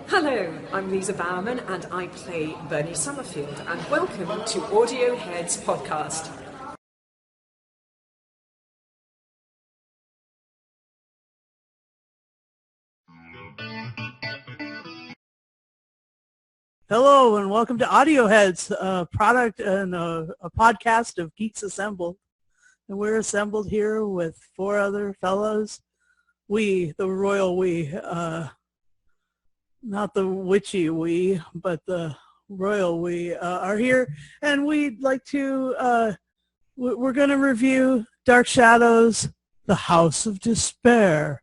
Hello, I'm Lisa Bowerman and I play Bernie Summerfield, and welcome to Audio Heads podcast. Hello and welcome to Audio Heads, a product and a podcast of Geeks Assembled. And we're assembled here with four other fellows. We, the royal we, not the witchy we, but the royal we are here. And we'd like to, we're going to review Dark Shadows, The House of Despair.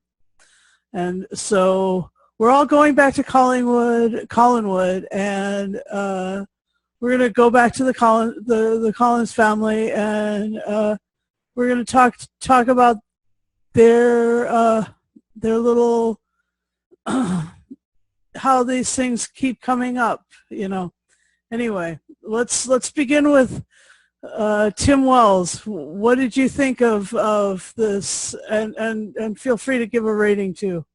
And so we're all going back to Collinwood, and we're going to go back to the Collins family, and we're going to talk about their little how these things keep coming up, you know. Anyway, let's begin with Tim Wells. What did you think of this? And feel free to give a rating too.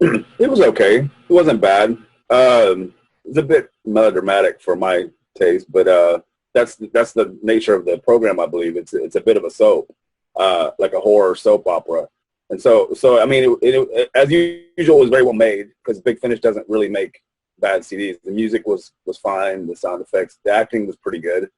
It was okay. It wasn't bad. It's a bit melodramatic for my taste, but that's the nature of the program. I believe it's a bit of a soap, like a horror soap opera. And so I mean, it as usual, it was very well made because Big Finish doesn't really make bad CDs. The music was fine. The sound effects, the acting was pretty good.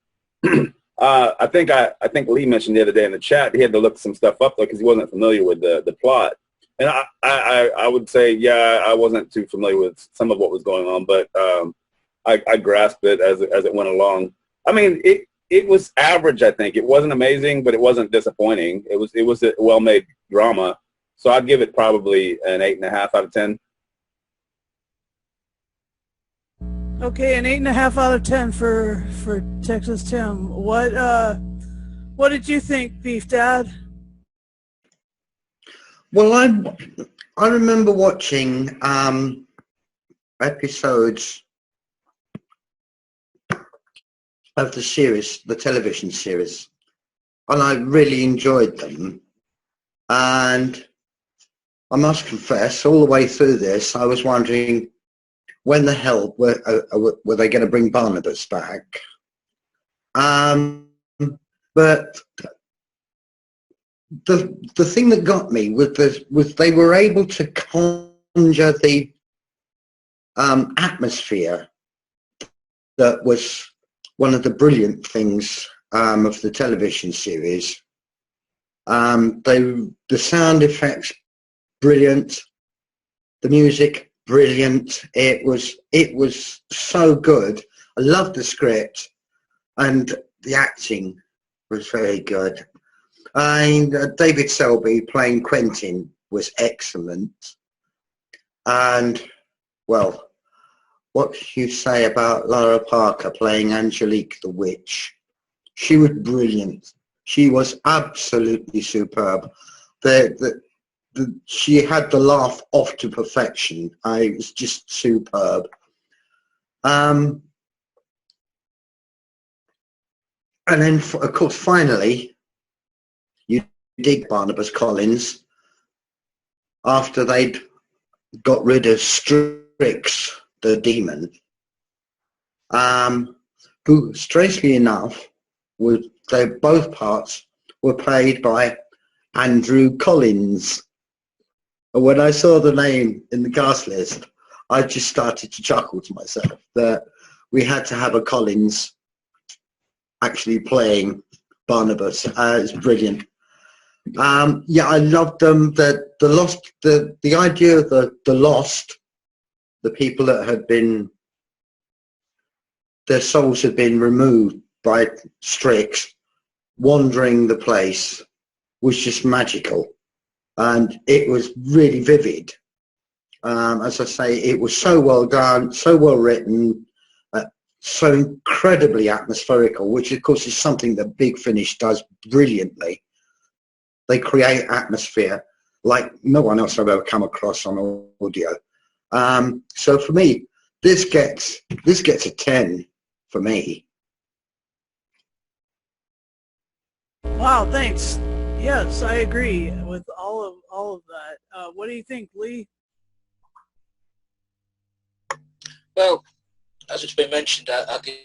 I think Lee mentioned the other day in the chat he had to look some stuff up though because he wasn't familiar with the plot. And I would say, yeah, I wasn't too familiar with some of what was going on, but I grasped it as it went along. I mean, it was average, I think. It wasn't amazing, but it wasn't disappointing. It was a well-made drama. So I'd give it probably an 8.5 out of 10. Okay, an 8.5 out of 10 for Texas Tim. What did you think, Beef Dad? Well, I remember watching episodes of the series, the television series, and I really enjoyed them. And I must confess, all the way through this, I was wondering when the hell were they going to bring Barnabas back? But the thing that got me was they were able to conjure the atmosphere that was one of the brilliant things of the television series. The sound effects brilliant, the music brilliant. It was so good. I loved the script, and the acting was very good. And David Selby playing Quentin was excellent. And, well, what can you say about Lara Parker playing Angelique the Witch? She was brilliant. She was absolutely superb. She had the laugh off to perfection. It was just superb. And then, of course, finally, you dig Barnabas Collins after they'd got rid of Strix, the demon, who, strangely enough, both parts were played by Andrew Collins. And when I saw the name in the cast list, I just started to chuckle to myself that we had to have a Collins actually playing Barnabas. It's brilliant. Yeah, I loved them. The idea of the lost, the people that had been, their souls had been removed by Strix, wandering the place, was just magical, and it was really vivid. As I say, it was so well done, so well written, so incredibly atmospherical, which of course is something that Big Finish does brilliantly. They create atmosphere like no one else I've ever come across on audio. So for me, this gets a 10 for me. Wow, thanks. Yes, I agree with all of that. What do you think, Lee? Well, as it's been mentioned, I did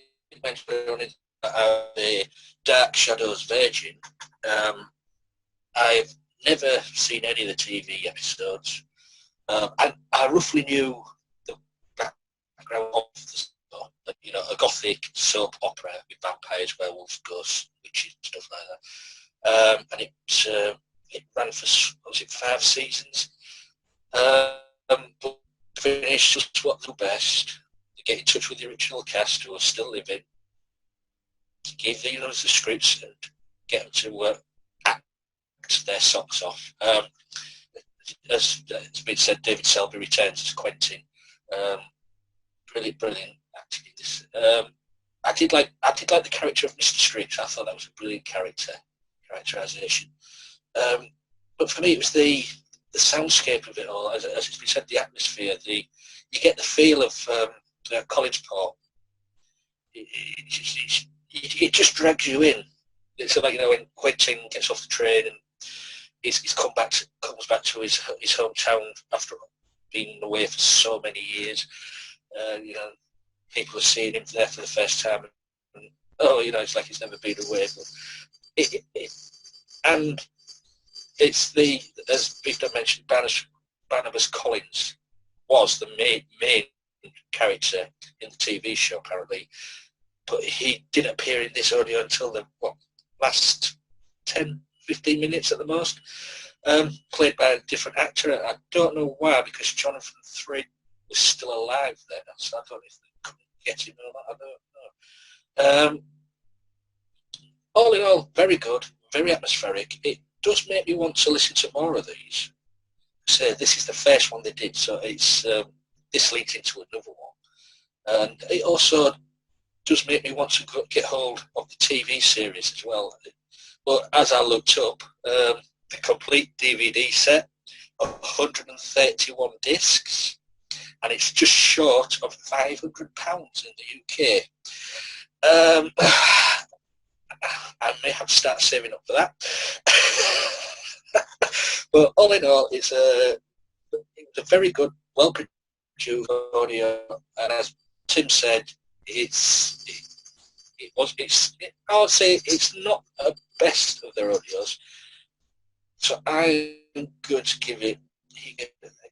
mention earlier on the Dark Shadows Virgin. I've never seen any of the TV episodes. I roughly knew the background of the show, you know, a gothic soap opera with vampires, werewolves, ghosts, witches, stuff like that. And it ran for, was it 5 seasons? But finished just what they do best. They get in touch with the original cast who are still living, give the scripts and get them to act their socks off. As it's been said, David Selby returns as Quentin. Brilliant acting in this. I did like the character of Mr. Screech. I thought that was a brilliant characterization. But for me, it was the soundscape of it all. As it's been said, the atmosphere. You get the feel of Collinsport. It just drags you in. It's like, you know, when Quentin gets off the train and he's comes back to his hometown after being away for so many years. You know, people are seeing him there for the first time, and you know, it's like he's never been away. But and it's as Victor mentioned, Barnabas Collins was the main character in the TV show apparently, but he didn't appear in this audio until the last 10-15 minutes at the most, played by a different actor. I don't know why, because Jonathan Thread was still alive then, so I don't know if they couldn't get him or not. I don't know. All in all, very good, very atmospheric. It does make me want to listen to more of these. So this is the first one they did, so it's this leads into another one, and it also does make me want to get hold of the TV series as well. But as I looked up, the complete DVD set of 131 discs, and it's just short of £500 in the UK. I may have to start saving up for that. But all in all, it's a very good, well-produced audio, and as Tim said, I would say it's not a best of their audios. So I'm going to give it.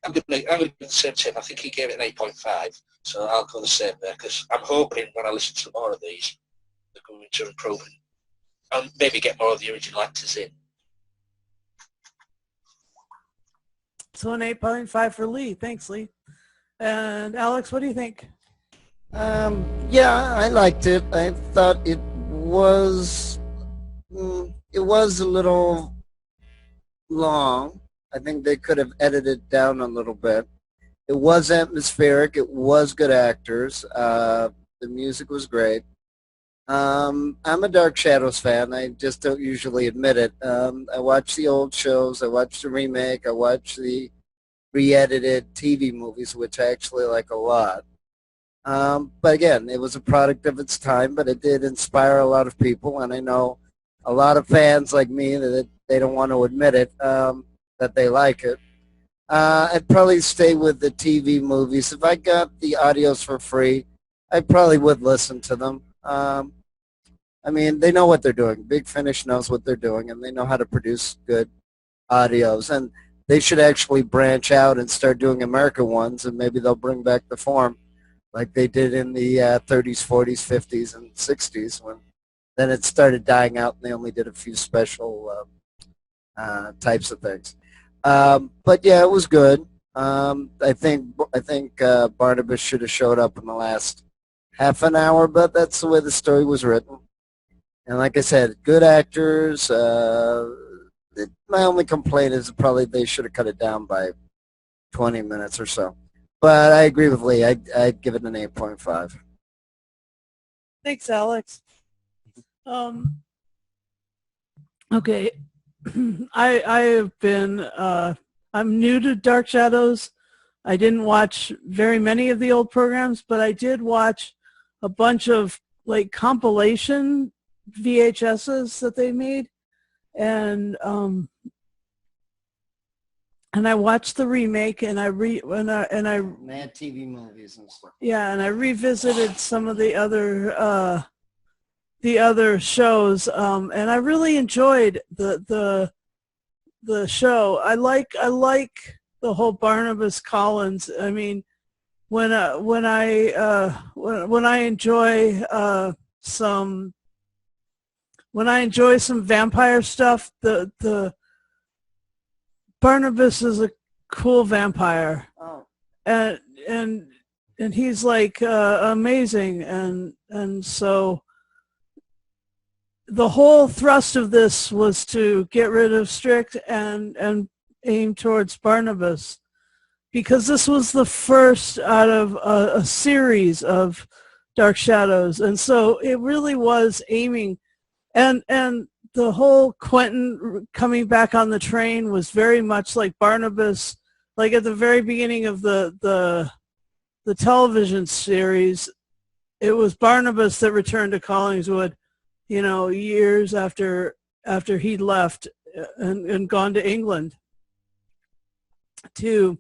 I'm going to give it the same 10. I think he gave it an 8.5. So I'll go the same there, because I'm hoping when I listen to more of these, they're going to improve it and maybe get more of the original actors in. So an 8.5 for Lee. Thanks, Lee. And Alex, what do you think? Yeah, I liked it. I thought it was a little long. I think they could have edited it down a little bit. It was atmospheric. It was good actors. The music was great. I'm a Dark Shadows fan. I just don't usually admit it. I watch the old shows. I watch the remake. I watch the re-edited TV movies, which I actually like a lot. But again, it was a product of its time, but it did inspire a lot of people, and I know a lot of fans like me that they don't want to admit it, that they like it. I'd probably stay with the TV movies. If I got the audios for free, I probably would listen to them. I mean, they know what they're doing. Big Finish knows what they're doing, and they know how to produce good audios. And they should actually branch out and start doing American ones, and maybe they'll bring back the form like they did in the 30s, 40s, 50s, and 60s, when then it started dying out and they only did a few special types of things. But yeah, it was good. I think Barnabas should have showed up in the last half an hour, but that's the way the story was written. And like I said, good actors. My only complaint is probably they should have cut it down by 20 minutes or so. But I agree with Lee. I'd give it an 8.5. Thanks, Alex. Okay. I have been, I'm new to Dark Shadows. I didn't watch very many of the old programs, but I did watch a bunch of like compilation VHSs that they made. And and I watched the remake, and I Mad TV movies and stuff. yeah, and I revisited some of the other shows, and I really enjoyed the show. I like the whole Barnabas Collins. I mean, when I enjoy some vampire stuff, the Barnabas is a cool vampire, Oh, and he's like amazing, and so the whole thrust of this was to get rid of Strict and aim towards Barnabas, because this was the first out of a series of Dark Shadows, and so it really was aiming, and the whole Quentin coming back on the train was very much like Barnabas, like at the very beginning of the television series. It was Barnabas that returned to Collingswood, years after he'd left and gone to England to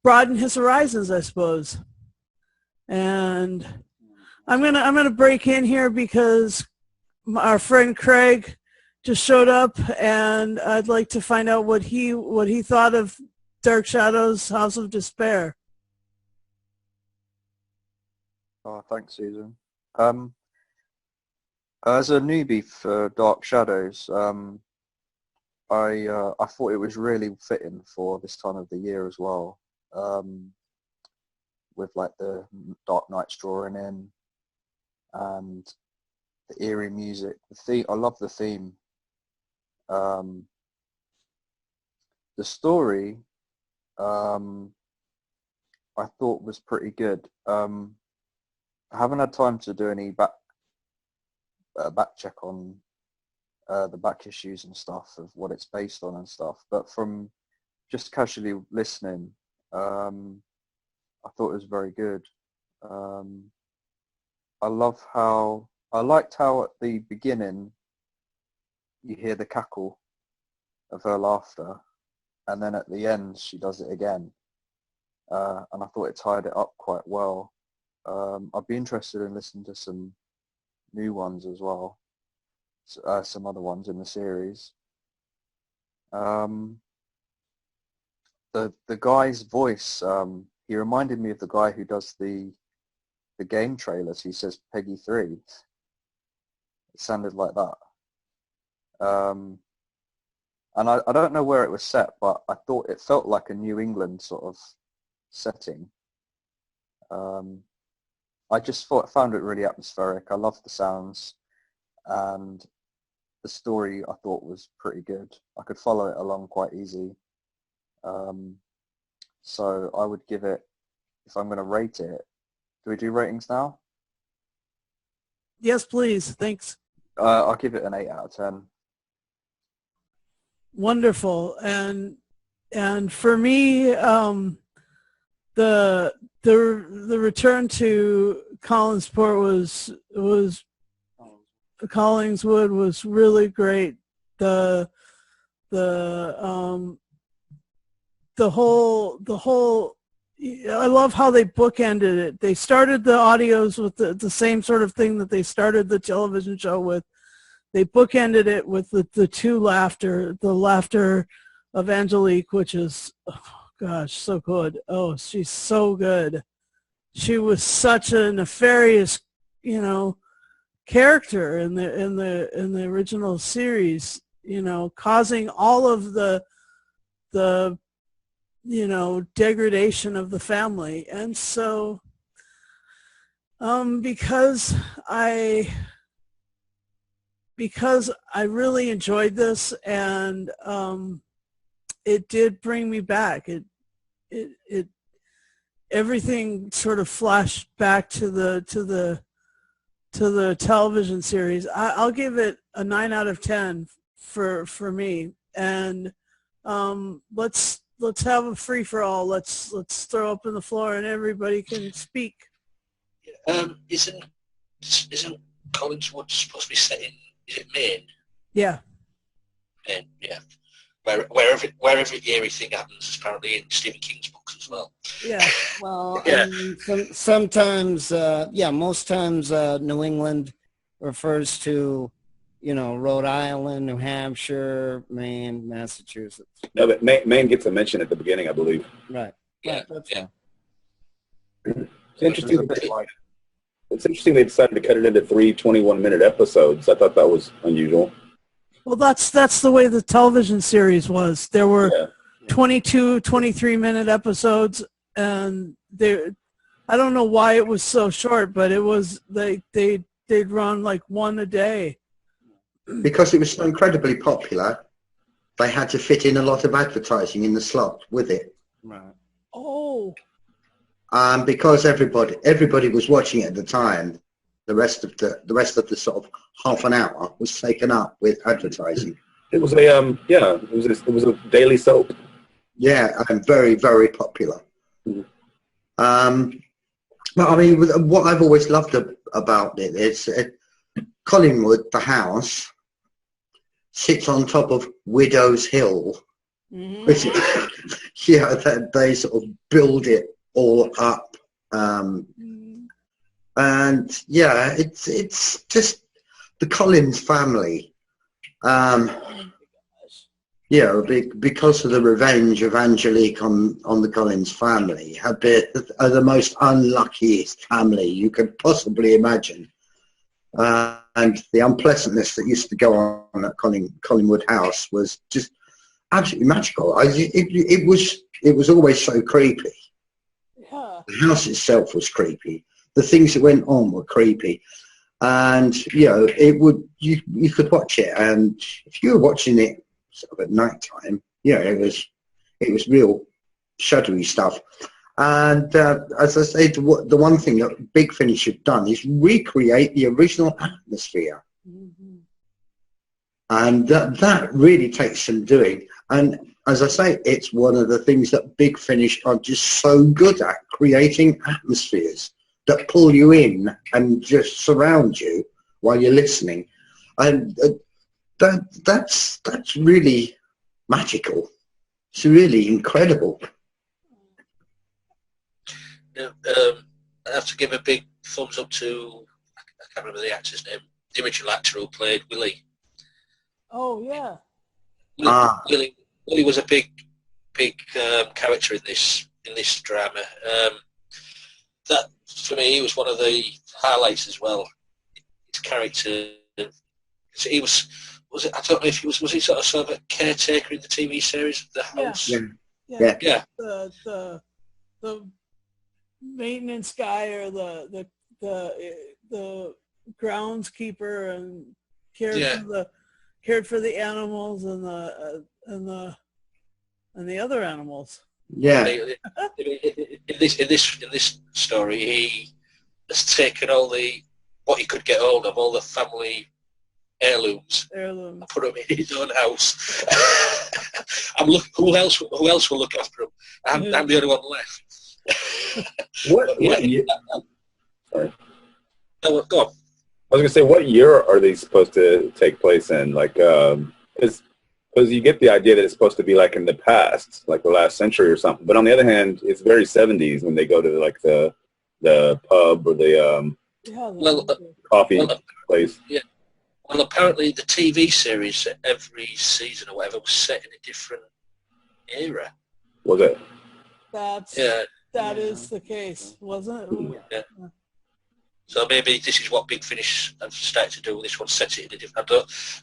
broaden his horizons, I suppose. And I'm gonna break in here because our friend Craig just showed up, and I'd like to find out what he thought of Dark Shadows, House of Despair. Oh, thanks, Susan. As a newbie for Dark Shadows, I thought it was really fitting for this time of the year as well, with like the dark nights drawing in and the eerie music. I love the theme. The story, I thought was pretty good. I haven't had time to do any back check on the back issues and stuff of what it's based on and stuff, but from just casually listening, I thought it was very good. I liked how at the beginning you hear the cackle of her laughter, and then at the end she does it again, and I thought it tied it up quite well. I'd be interested in listening to some new ones as well, some other ones in the series. The guy's voice, he reminded me of the guy who does the game trailers. He says Peggy 3. It sounded like that. And I don't know where it was set, but I thought it felt like a New England sort of setting. I just found it really atmospheric. I loved the sounds, and the story I thought was pretty good. I could follow it along quite easy. So I would give it, if I'm going to rate it, do we do ratings now? Yes, please. Thanks. I'll give it an 8 out of 10. Wonderful. And for me, the return to Collinsport was Collingswood was really great. The whole I love how they bookended it. They started the audios with the same sort of thing that they started the television show with. They bookended it with the two laughter, the laughter of Angelique, which is, oh gosh, so good. Oh, she's so good. She was such a nefarious, character in the original series, causing all of the degradation of the family. And so because I really enjoyed this, and it did bring me back. It everything sort of flashed back to the television series. I'll give it a 9 out of 10 for me. And let's have a free for all. Let's throw open the floor and everybody can speak. Isn't Collinswood supposed to be set in? Is it Maine? Yeah. Maine, yeah. wherever eerie thing happens, apparently in Stephen King's books as well. Yeah. Well, Yeah. I mean, sometimes, most times New England refers to, Rhode Island, New Hampshire, Maine, Massachusetts. No, but Maine gets a mention at the beginning, I believe. Right. Yeah. Right, that's Yeah. fine. It's interesting. It's a bit like It's interesting they decided to cut it into 3 21-minute episodes. I thought that was unusual. Well, that's the way the television series was. There were Yeah. 22, 23-minute episodes, and I don't know why it was so short, but it was they'd run like one a day. Because it was so incredibly popular, they had to fit in a lot of advertising in the slot with it. Right. Oh, Because everybody was watching it at the time, the rest of the sort of half an hour was taken up with advertising. It was it was a daily soap. Yeah, and very, very popular. Mhm. But I mean, what I've always loved about it is Collingwood, the house, sits on top of Widow's Hill. mhm. Which, they sort of build it all up. And yeah, it's just the Collins family. Because of the revenge of Angelique on the Collins family, are the most unluckiest family you could possibly imagine. And the unpleasantness that used to go on at Collingwood House was just absolutely magical. It was always so creepy. Yeah. The house itself was creepy. The things that went on were creepy. And you could watch it, and if you were watching it sort of at night time, it was real shuddery stuff. And as I say, the one thing that Big Finish have done is recreate the original atmosphere. Mhm. And that really takes some doing. And as I say, it's one of the things that Big Finish are just so good at, creating atmospheres that pull you in and just surround you while you're listening. And that's really magical. It's really incredible. I have to give a big thumbs up to, I can't remember the actor's name, the original actor who played Willie. Oh yeah. Willie was a big character in this drama. That for me, he was one of the highlights as well. His character, he was it? I don't know if he was he sort of a caretaker in the TV series of the house. Yeah. The maintenance guy or the groundskeeper and cared for the animals and the other animals. Yeah. In this story, he has taken what he could get hold of, all the family heirlooms, and put them in his own house. I'm looking. Who else will look after him? I'm the only one left. What year? Sorry. No, go on. I was gonna say, what year are these supposed to take place in? Like, because you get the idea that it's supposed to be like in the past, like the last century or something. But on the other hand, it's very 70s when they go to like the pub or the coffee place. Yeah. Well, apparently the TV series every season or whatever was set in a different era. Was it? That is the case, wasn't it? Yeah. So maybe this is what Big Finish have started to do. This one set it in a different.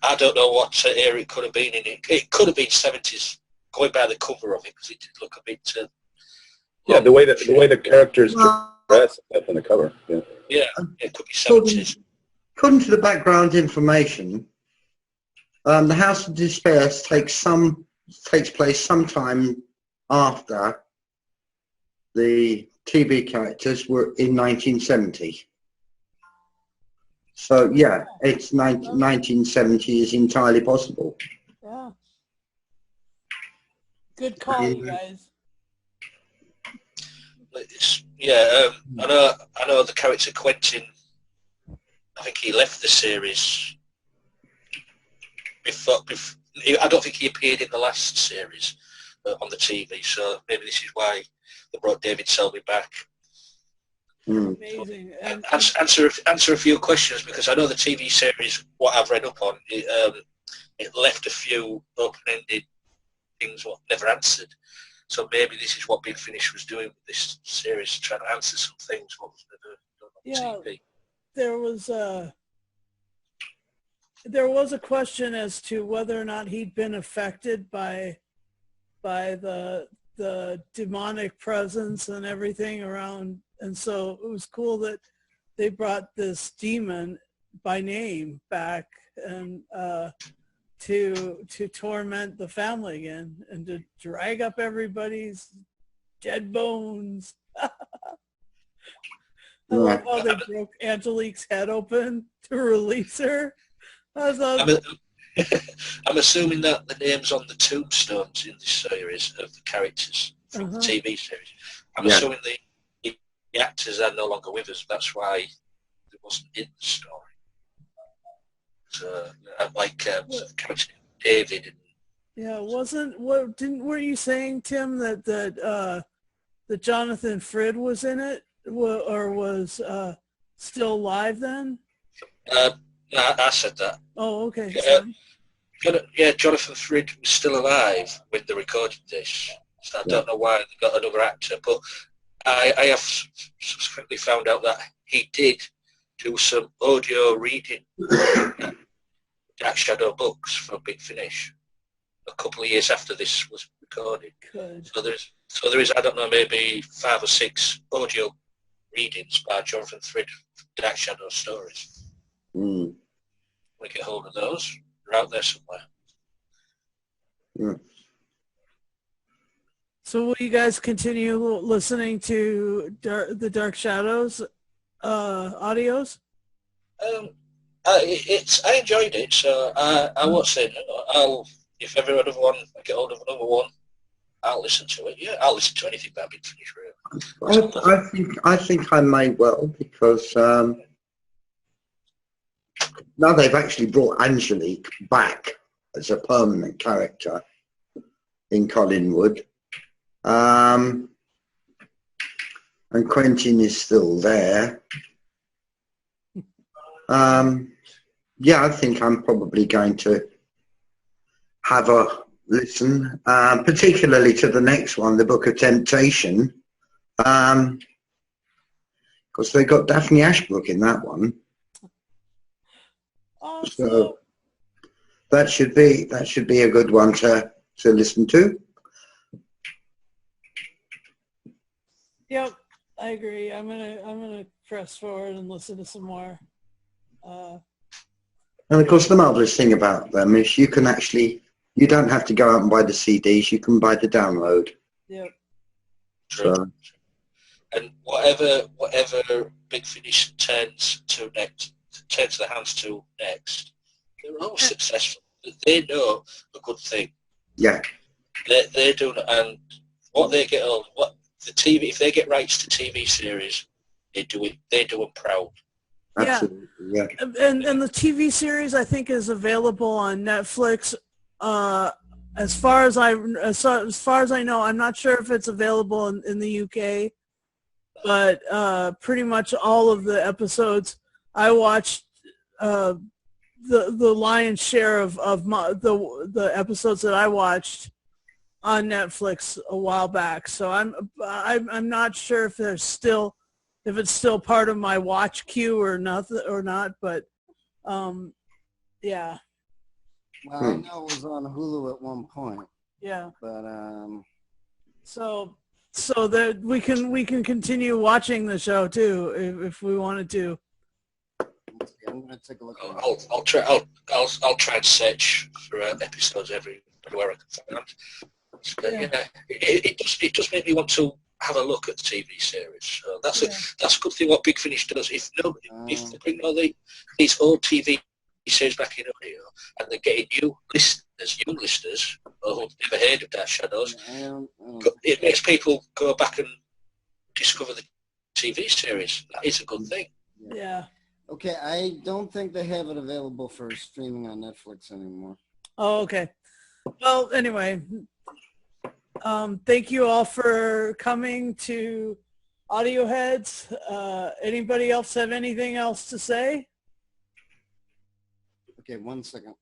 I don't know what era it could have been in. It could have been 70s, going by the cover of it, because it did look a bit. The way the characters dress up in the cover. Yeah, it could be 70s. According to the background information, the House of Despair takes place sometime after the TV characters were in 1970. So yeah, it's 1970 is entirely possible. Yeah. Good call, you guys. I know the character Quentin. I think he left the series before I don't think he appeared in the last series on the TV, so maybe this is why they brought David Selby back. Amazing. And Answer a few questions, because I know the TV series, what I've read up on, it left a few open-ended things what never answered. So maybe this is what Big Finish was doing with this series, trying to answer some things what was never done on TV. There was a question as to whether or not he'd been affected by the demonic presence and everything around, and so it was cool that they brought this demon by name back and to torment the family again and to drag up everybody's dead bones. I love how they broke Angelique's head open to release her. I'm assuming that the names on the tombstones in this series of the characters from the TV series, I'm assuming the actors are no longer with us. That's why it wasn't in the story. So, like character David. Were you saying, Tim, that Jonathan Frid was in it, or was still alive then? I said that. Oh, okay. Jonathan Frid was still alive when they recorded this. So I don't know why they got another actor, but I have subsequently found out that he did do some audio reading Dark Shadow books for Big Finish a couple of years after this was recorded. Good. So there is I don't know, maybe 5 or 6 audio readings by Jonathan Frid Dark Shadow stories. We get hold of those. They're out there somewhere. Yeah. So will you guys continue listening to the Dark Shadows audios? I enjoyed it, so I won't say no. If ever I get hold of another one, I'll listen to it. Yeah, I'll listen to anything about Big Finish. I think I may well, because now they've actually brought Angelique back as a permanent character in Collinwood. And Quentin is still there. I think I'm probably going to have a listen, particularly to the next one, the Book of Temptation, because they got Daphne Ashbrook in that one. Awesome. So that should be a good one to listen to. Yep, I agree. I'm gonna press forward and listen to some more. And of course, the marvelous thing about them is you don't have to go out and buy the CDs. You can buy the download. Yep. True. So, and whatever Big Finish turns their hands to next, they're all successful. They know a good thing. Yeah. They do, and what they get on, what the TV, if they get rights to TV series, they do them proud. Absolutely, yeah. And the TV series, I think, is available on Netflix. As far as I know, I'm not sure if it's available in the UK, but pretty much all of the episodes I watched, the lion's share of the episodes that I watched on Netflix a while back. So I'm not sure if it's still part of my watch queue or not, but yeah. Well, I know it was on Hulu at one point. Yeah. But so that we can continue watching the show too if we wanted to. I'm gonna take a look. I'll try and search for episodes everywhere I can find. Yeah, it does make me want to have a look at the TV series. So that's a good thing. What Big Finish does, if they bring all these old TV series back in audio, and they're getting young listeners who've never heard of Dark Shadows, it makes people go back and discover the TV series. That is a good thing. Yeah. Okay, I don't think they have it available for streaming on Netflix anymore. Oh, okay. Well, anyway, thank you all for coming to Audio Heads. Anybody else have anything else to say? Okay, 1 second.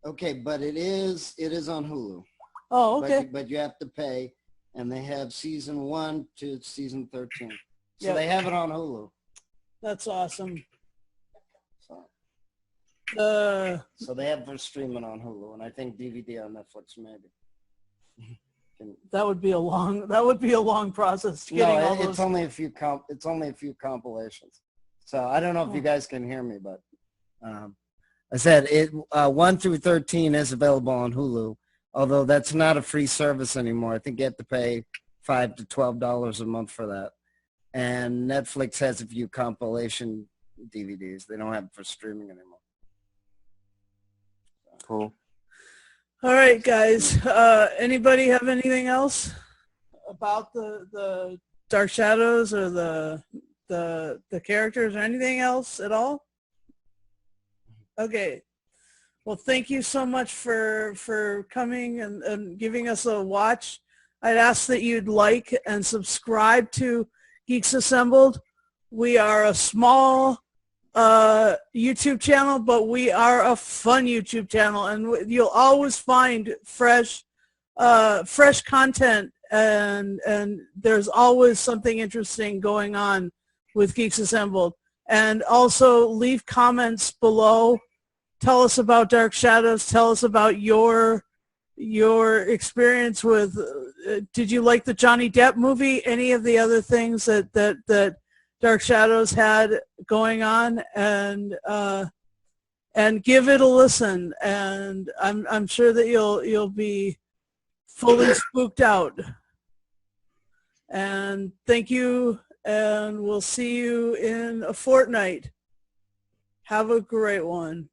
Okay, but it is on Hulu. Oh, okay. But you have to pay, and they have season 1 to season 13. So Yep. they have it on Hulu. That's awesome. So they have for streaming on Hulu, and I think DVD on Netflix maybe. That would be a long process getting all those. It's only a few compilations. So I don't know if you guys can hear me, but I said it 1 through 13 is available on Hulu, although that's not a free service anymore. I think you have to pay $5 to $12 a month for that. And Netflix has a few compilation DVDs. They don't have it for streaming anymore. Cool. All right, guys. Anybody have anything else about the Dark Shadows or the characters or anything else at all? Okay. Well, thank you so much for coming and giving us a watch. I'd ask that you'd like and subscribe to Geeks Assembled. We are a small YouTube channel, but we are a fun YouTube channel, and you'll always find fresh content, and there's always something interesting going on with Geeks Assembled. And also leave comments below. Tell us about Dark Shadows. Tell us about your experience with. Did you like the Johnny Depp movie? Any of the other things that Dark Shadows had going on, and give it a listen. And I'm sure that you'll be fully spooked out. And thank you, and we'll see you in a fortnight. Have a great one.